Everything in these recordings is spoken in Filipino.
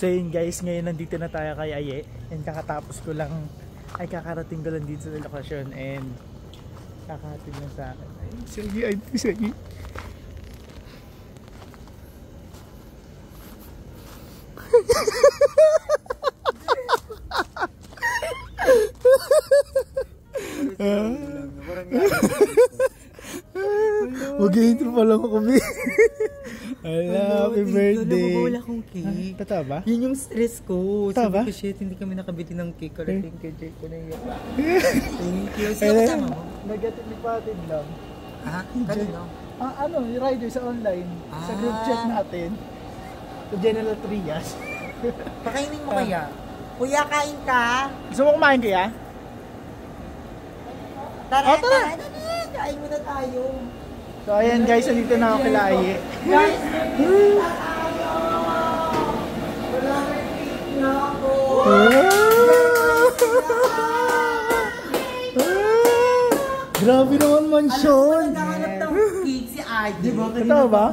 So yun guys, ngayon nandito na tayo kay Aye. And kakatapos ko lang, ay kakarating ko lang dito sa lokasyon. And kakahatid lang sa akin. Ay, sige, ay, sige. Mag-intro pa lang ako, B. Happy birthday. Wala akong cake. Totoo ba? Yun yung stress ko. Totoo ba? Sabi ko, shit, hindi kami nakabiti ng cake. Karating kay Jake ko na yun. Thank you. Sino kasama mo? Nag-atid ni Patid lang. Ah, kanino? Ano, yung rider sa online. Sa group chat natin. Sa General Trias. Pakainin mo kaya? Kuya, kain ka? Gusto mo kumain kaya? Tara, tara. Kain muna tayo. So ayan guys, nandito na ako kila Aye. Guys, wala may cake na ako. Grabe naman mansyon. Naghahanap ng cake si Aye. Diba? Totoo ba?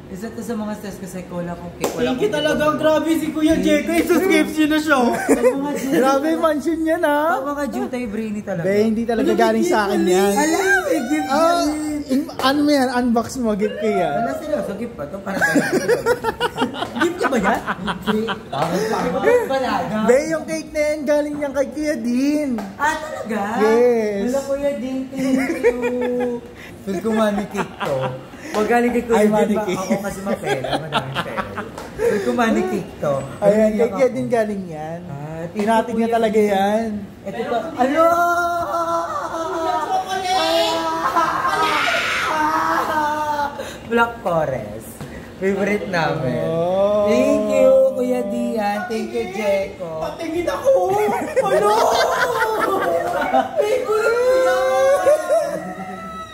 Isa to sa mga stress kasi wala akong cake. Thank you talaga, grabe si Kuya Jeko. I-subscribe na siya. Grabe mansyon yan ha. Mga jutay brainy talaga. Be, hindi talaga galing sa akin yan. Alam, gift Ano mo yan? Unbox mo, gift ko yan. Wala seryoso, gift pa to? Para tayo. Gift ka ba yan? Palaga. Be, yung cake na yan galing yan kay Kuya Din. Ah, talaga? Yes. Wala Kuya Din, thank you. Feel ko money cake to. Huwag galing kay Kuya Din ba? Ako kasi mapela, madaming pera. Feel ko money cake to. Ayan, kay Kuya Din galing yan. Tinatig niya talaga yan. Ito pa. Ano? Black Forest. Favorite namin. Oh. Thank you, Kuya Dian. Thank you, Jeko. Patingin ako! Ano?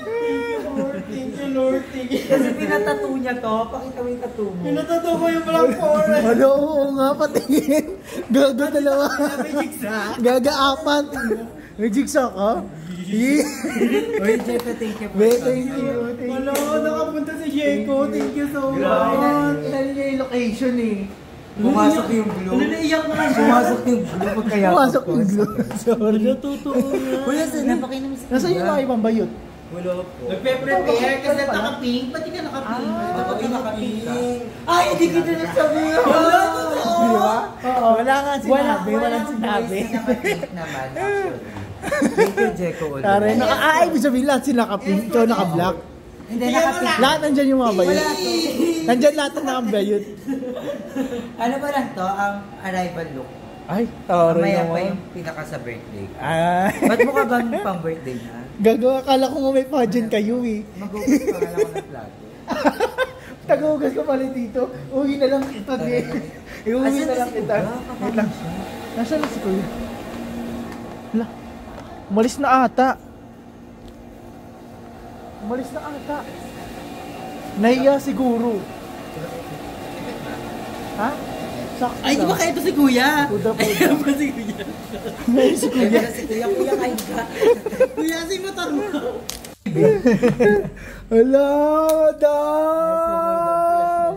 Thank you, Lord. Thank you. Kasi pinatattoo niya to. Pakita mo yung tattoo mo. Pinatato ko yung Black Forest. Ano, oo nga, patingin. Gaga dalawa. May jigsaw. Gaga apat. May jigsaw ka? Uy, Jeko, thank you. Thank you. Ano, nakapunta si Jeko. Thank you so much. Ilan niya yung location eh. Pumasok yung blue. Ano, naiyak na siya. Pumasok yung blue. Pagkayakap Pumasok ko. yung glue. Sorry. Totoo nga. Kuya, sana pakinom si Kuya. Nasaan yung mga ibang bayot? Wala po. Nagpe-prepare kasi naka-pink. Ba't di ka naka-pink? Ako yung naka-pink ka. Ay, hindi kita nagsabihin. Wala, Di ba? Oo. Wala nga sinabi. Walang voice sinabi. na naka-pink naman, actually. Thank you, Jeko. ulit. Tara, ibig sabihin lahat sila naka-pink. Ikaw naka-black. Hindi, naka-pink. Lahat nandyan yung mga bayot. Wala to. Nandyan lahat ng nakabayot. Ano ba lang to? Ang arrival look. Ay, taro Mamaya pa naman. yung pinaka sa birthday. Ay. Ba't mo ka bang pang birthday na? Gagawa, akala ko nga may pageant kayo eh. Mag-ugas pa nga lang ako ng plato. Tagugas ko pala dito. Uwi na lang kita din. Iuwi Asan na na lang si kita. Kuya? Wait lang. Nasaan na si Kuya? Hala. Umalis na ata. Umalis na ata. Nahiya siguro. Ha? Sakto Ay, di ba kaya ito si Kuya? Puda. Ba si Kuya? Nahiya si Kuya. Kaya si Kuya, Kuya, kain ka. Kuya, si Mataro. Hala, madam!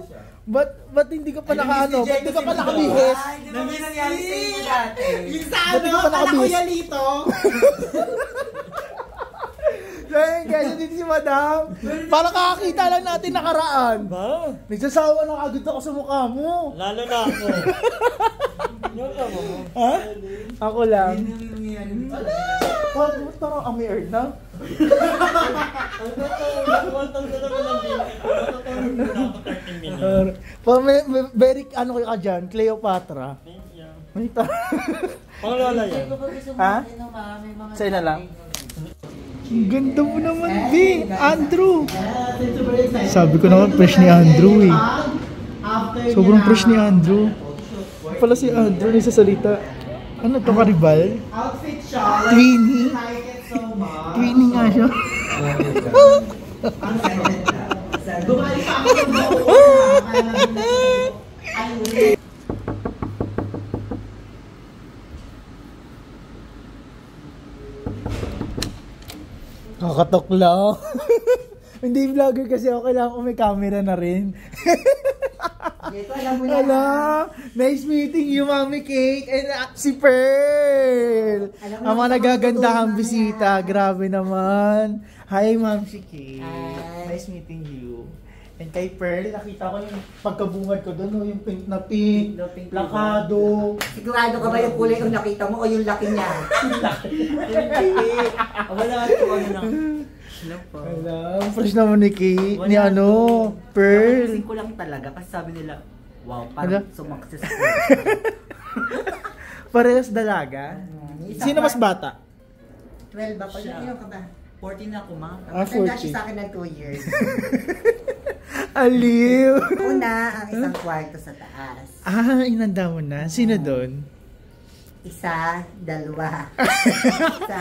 Ba't hindi ka pa nakaano? Ba't hindi ka pa nakabihis? Ano ba nangyari sa inyo dati? Yung sa Ba't di ka pa kala nakabihis? Kuya Lito. So yun guys, dito si madam. Para kakakita lang natin nakaraan. Ba? Nagsasawa na agad ako sa mukha mo. Lalo na ako. Yung tama mo. Ha? Ako lang. Ano yung nangyayari? Ba't parang amoy na? Ang totoo, nakuwantang ka naman ng video. Ang totoo, hindi na ako 30 minutes. Very ano kayo ka dyan? Cleopatra. Thank you. May ta- Pang lola yan. Ha? Sa'yo na lang? Ang ganda mo naman, B. Andrew. Sabi ko naman, fresh ni Andrew eh. Sobrang fresh ni Andrew. Pala si Andrew nagsasalita. Ano to, karibal? Twinnie? Twinnie nga siya. Kakatok lang. Hindi vlogger kasi ako, kailangan ko may camera na rin. Ito, alam mo na. Hello! Nice meeting you, Mami Kate! And si Pearl! Ang mga nagagandahang bisita. Grabe naman. Hi, Ma'am si Kate. Hi. Nice meeting you. And kay Pearl, nakita ko yung pagkabungad ko doon, yung pink na pink, plakado. Sigurado ka ba yung kulay yung nakita mo o yung laki niya? Wala ito, ano lang. Hello, fresh naman ni Kate, ni Pearl. Napansin ko lang talaga kasi sabi nila, wow, parang sumakses ko. Parehas dalaga? Sino mas bata? 12 ba? Ilan ka ba? 14 na ako, ma. Matanda siya sa akin ng 2 years. Aliw! Una, ang isang kwarto sa taas. Inanda mo na. Sino doon? Isa, dalawa. Isa,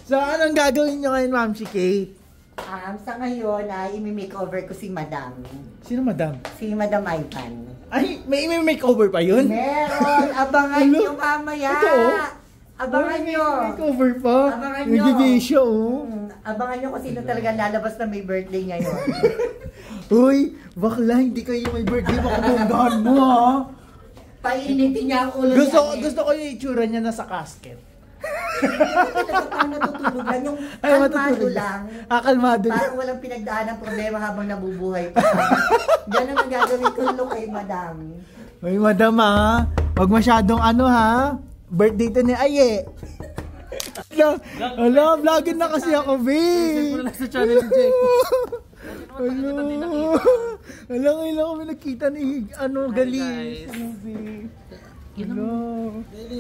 So, anong gagawin nyo ngayon, Ma'am si Kate? sa ngayon ay imi-makeover ko si Madam. Sino, Madam? Si Madam Ivan. Ay, may makeover pa yun? Meron! Abangan nyo mamaya! Totoo? Abangan nyo! May makeover pa? Abangan nyo! Nagbibisyo, oh. Abangan nyo kung sino talaga lalabas na may birthday ngayon. Uy, bakla, hindi kayo may birthday, baka bonggahan mo, ha? Painitin niya ang ulo Gusto ko yung itsura niya nasa casket. Parang natutulog lang, yung Ay, kalmado matutulog lang. Kalmado lang. Parang walang pinagdaan ng problema habang nabubuhay pa. Ganun ang gagawin ko look kay Madam. Uy, Madam, ha? Huwag masyadong ha? Birthday to ni Aye. Alam, vlogin na kasi ako, B. Siyempre lang sa channel ni Jake. Alam, ngayon kami nakita ni, Galis.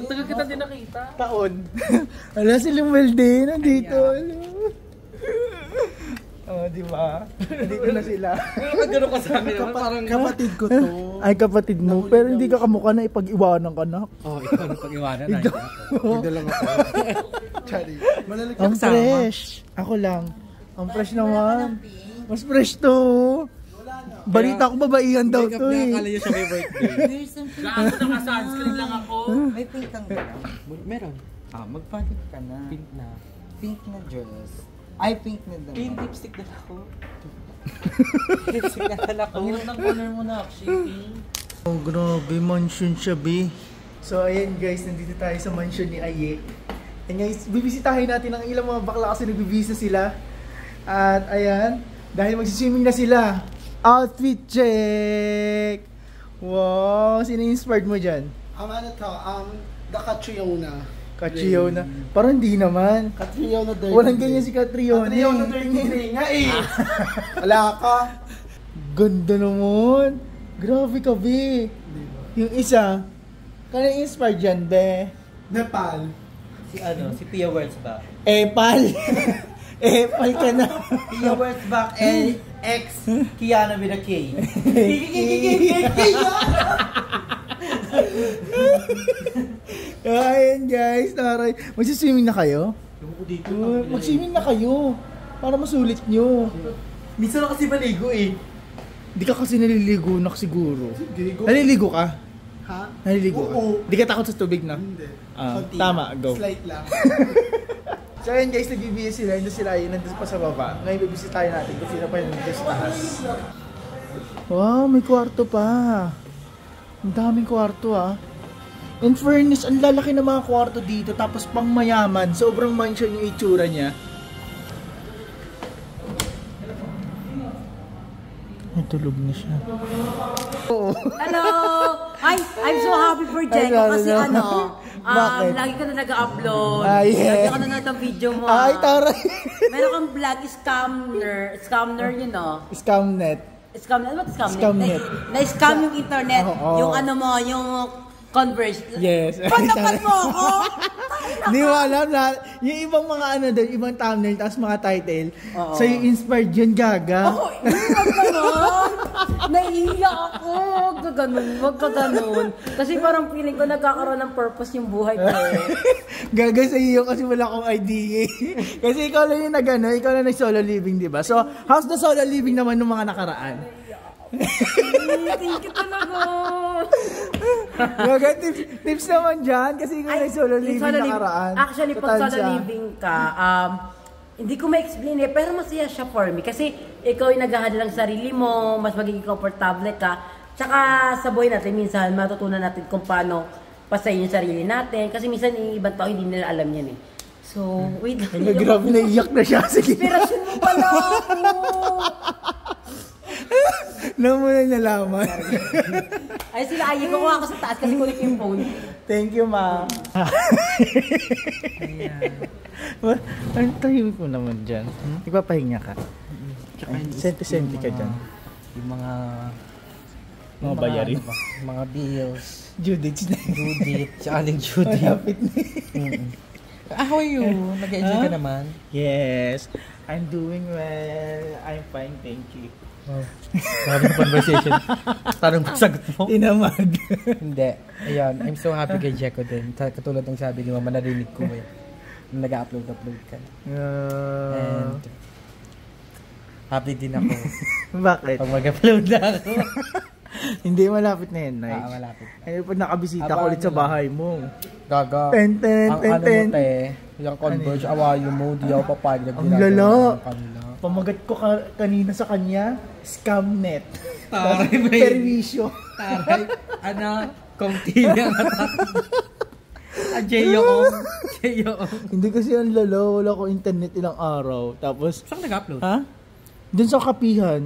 Tagal kita din nakita. Taon. Alam, si Lumelde, nandito. Di ba? Nandito na sila. Gano'n ka sa amin naman, parang kapatid ko to. Ay, kapatid mo. Pero hindi ka kamukha na ipag-iwanan ka na. ikaw na pag-iwanan na. Hindi lang ako. Chari. Ang fresh. Ako lang. Ang fresh naman. Mas fresh to. Balita ko babaihan daw to eh. Akala niya siya may birthday. Gaano naka-sunscreen lang ako. May pink kang gano'n. Meron. Magpalit ka na. Pink na. Pink na dress. Ay, pink na damit. Pink lipstick na ako. Lipstick na ako. Ang hirap ng color mo na actually. Oh, grabe. Mansion siya, B. So, ayan guys. Nandito tayo sa mansion ni Aye. And guys, bibisitahin natin ang ilang mga bakla kasi nagbibisa sila. At ayan, dahil magsiswimming na sila. Outfit check! Wow! Sino inspired mo dyan? The Catriona. Catriona. Parang hindi naman. Catriona Dirty. Walang ganyan si Catriona. Catriona Dirty nga eh. Wala ka. Ganda naman. Grabe ka, be. Yung isa, kanina inspired dyan, be. Nepal. Si Pia Words ba? Epal. Epal ka na. Pia Words ba? X Kiana with a K. Ayan guys, taray. Magsiswimming na kayo? Dito. Mag-swimming na kayo. Para masulit nyo. Minsan na kasi maligo eh. Hindi ka kasi naliligo na siguro. Naliligo ka? Ha? Naliligo ka? Oo. Hindi ka takot sa tubig na? Hindi. Konti Tama, lang. go. Slight lang. So ayun guys, nagbibigay sila. Nandun sila yun, nandun pa sa baba. Ngayon bibisi tayo natin kung sino pa yung nandun sa taas. Wow, may kwarto pa. Ang daming kwarto In fairness, ang lalaki ng mga kwarto dito. Tapos pang mayaman, sobrang mansion yung itsura niya. Ay, tulog na siya. Hello! Ay, I'm so happy for Jenko kasi Bakit? lagi ka na nag-upload. Yeah. Lagi ka na ng video mo. Ay, taray. Meron kang vlog, scamner, you know. Scamnet. Scamnet, what scamnet? Scamnet. Na-scam yung internet. Oo. Yung yung Converse. Yes. Patapat mo ako! Di mo alam na, yung ibang mga doon, ibang thumbnail, tapos mga title, sa'yo inspired yun, gaga. Ako, wag naman. Naiiyak ako. Wag ka ganun. Kasi parang feeling ko nagkakaroon ng purpose yung buhay ko. Gaga sa iyo kasi wala akong idea. Kasi ikaw lang yung ikaw lang nag-solo living, di ba? So, how's the solo living naman ng mga nakaraan? Thank you talaga. Gaga, tips naman dyan kasi ikaw nag-solo living nakaraan. Actually, pag solo living ka, hindi ko ma-explain eh, pero masaya siya for me. Kasi ikaw yung naghahandle ng sarili mo, mas magiging komportable ka. Tsaka sa buhay natin, minsan matutunan natin kung paano pasayin yung sarili natin. Kasi minsan yung ibang tao hindi nila alam yan eh. So, wait lang. Grabe, naiyak na siya. Sige. Inspirasyon mo pala ako! Naman mo na nalaman. Ay, sila ayaw ko ako sa taas kasi kulit yung phone. Thank you, ma. Ang tahimik mo naman dyan. Ipapahingya ka. Senti-senti ka dyan. Yung mga bayarin. ano ba, mga bills. Judith na. Judith. Si Aling Judith. Malapit na. How are you? Nag-enjoy ka naman? Yes. I'm doing well. I'm fine, thank you. Oh. Maraming conversation. Tanong mo, sagot mo? Tinamad. Hindi. Ayan, I'm so happy kay Jeko din. Katulad ng sabi ni Mama, narinig ko eh. Nag-upload ka. And happy din ako. Bakit? Pag mag-upload na ako. Hindi, malapit na yan, Night. Malapit. Ay, pag nakabisita ko ulit sa bahay mo. Gaga. Ten, ten, ang ten, ano ten. mo, te, yung Converge, awayo mo, di ako papayag. Ang lala. Pamagat ko kanina sa kanya, Scamnet. Taray, may. Perwisyo. Taray, kung tila nga Jeyo ko. Hindi kasi ang lalo, wala ko internet ilang araw. Tapos, saan nag-upload? ha? Doon sa kapihan.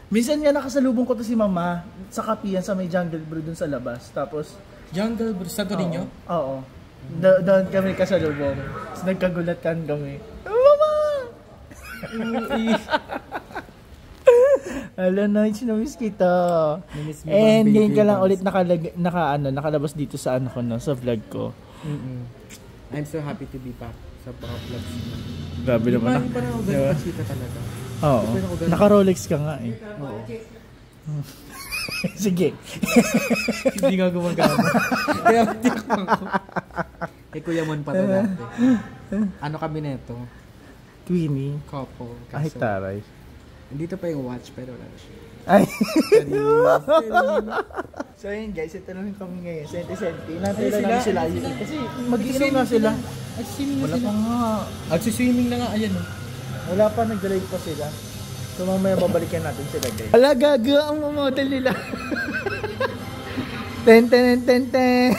Minsan nga nakasalubong ko to si mama sa kapihan sa may Jungle Brew doon sa labas. Tapos, Jungle Brew, sa Torino? Oo. Doon kami kasalubong. Tapos nagkagulat kami. Mama! Ala, nice na miss kita. Miss mo And bang ngayon baby ka lang boss? ulit nakalabas dito sa ano ko no, sa vlog ko. I'm so happy to be back sa mga vlogs. Grabe naman. Hindi pa rin ako ganun kasita talaga. Oo. Naka-Rolex ka nga eh. Oo. Sige. Hindi nga gumagana. Kaya hindi ako. Eh, Kuya Mon pa to dati. Ano kami neto? Queenie. Couple. Ay, taray. Dito pa yung watch pero wala na siya. Ay. So yun guys, ito lang kami ngayon. Senti-senti. Natin lang namin sila. Kasi mag-iinom na sila. Wala pa nga. Agsiswimming na nga, ayan o. Wala pa, nag-drive pa sila. So mamaya babalikan natin sila guys. Ala, gaga ang model nila. Ten, ten, ten, ten.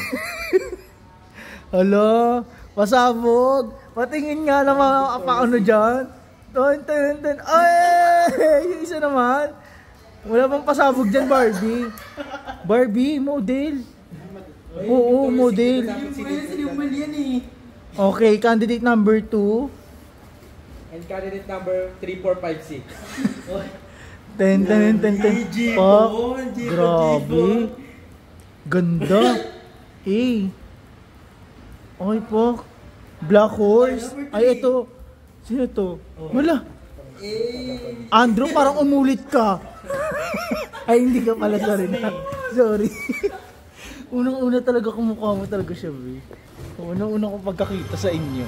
Hala, pasabog. Patingin nga na mga paano dyan. Ten, ten, ten. Ay, yung isa naman. Wala pang pasabog dyan, Barbie. Barbie, model. Oo, model. Okay, candidate number 2. And candidate number 3456. Ten, ten, ten, ten. Pak. Grabe. Ganda. Eh. Okay, Pak. Black Horse. Ay, ito. Sino to? Wala. Andrew, parang umulit ka. Ay, hindi ka pala. Sorry na. Sorry. Unang-una talaga kumukha mo talaga siya, be. Unang-una ko pagkakita sa inyo.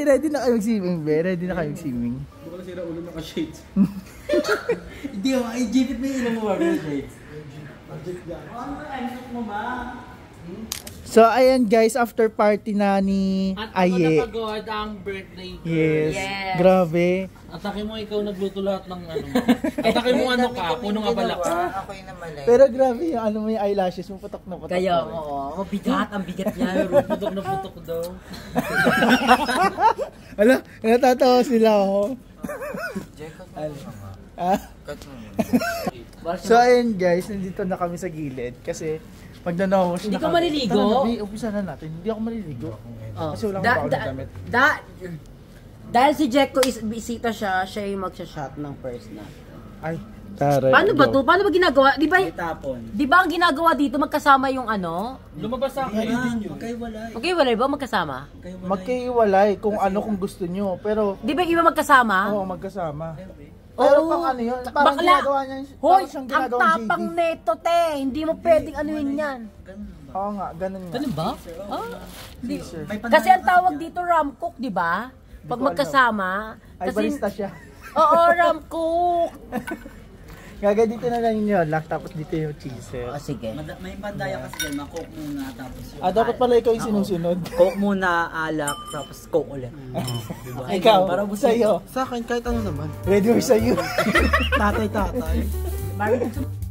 Ready na kayo mag-swimming, be? Ready na kayo mag-swimming? Baka nasira ulo naka-shades. Hindi mo, ay gipit mo yung ilang mo bago shades. So, ayan guys, after party na ni Aye. At ako napagod ang birthday girl. Yes. Yes. Grabe. Atake mo, ikaw nagluto lahat ng ano. Atake mo ano ka, punong abala ka. Ako yung namalay. Pero grabe yung ano mo yung eyelashes mo, putok na putok. Kaya, na. oo. Bigat, ang bigat yan. Pero putok na putok daw. Ala, natatawa sila ako. Jeko na mga. Ah? Cut mo. So ayun guys, nandito na kami sa gilid kasi magdanawash Hindi na ka kami. maliligo? Tara na, umpisa na natin. Hindi ako maliligo. Oh. Kasi wala akong baon na damit. Dahil si Jeko is bisita siya yung magsha-shot ng first na. Ay, taray. Paano ba to? Paano ba ginagawa? Di ba, Tapon. di ba ang ginagawa dito magkasama yung ano? Lumabas sa akin. Magkaiwalay ba magkasama? Magkaiwalay kung ano kung gusto nyo. Pero, Di ba iba magkasama? oo, magkasama. Pero pang ano yun, parang ginagawa niya, Hoy, parang siyang ang ginagawang tapang JD. neto, te. Hindi mo pwedeng anuin yan. Oo nga, ganun nga. Ganun ba? Di, Sir. kasi ang tawag dito ram cook, di ba? Pag ko alam. magkasama. Ay, barista siya. Oo, ram cook. Gaga dito na lang yun lang, tapos dito yung cheese. O sige. May pandaya kasi dyan, ma-coke muna, tapos yung... Dapat pala ikaw yung sinusunod. Coke muna, alak, tapos coke ulit. Diba? Ikaw, sa'yo. Sa akin, kahit ano naman. Ready or sa'yo. Tatay. Barbecue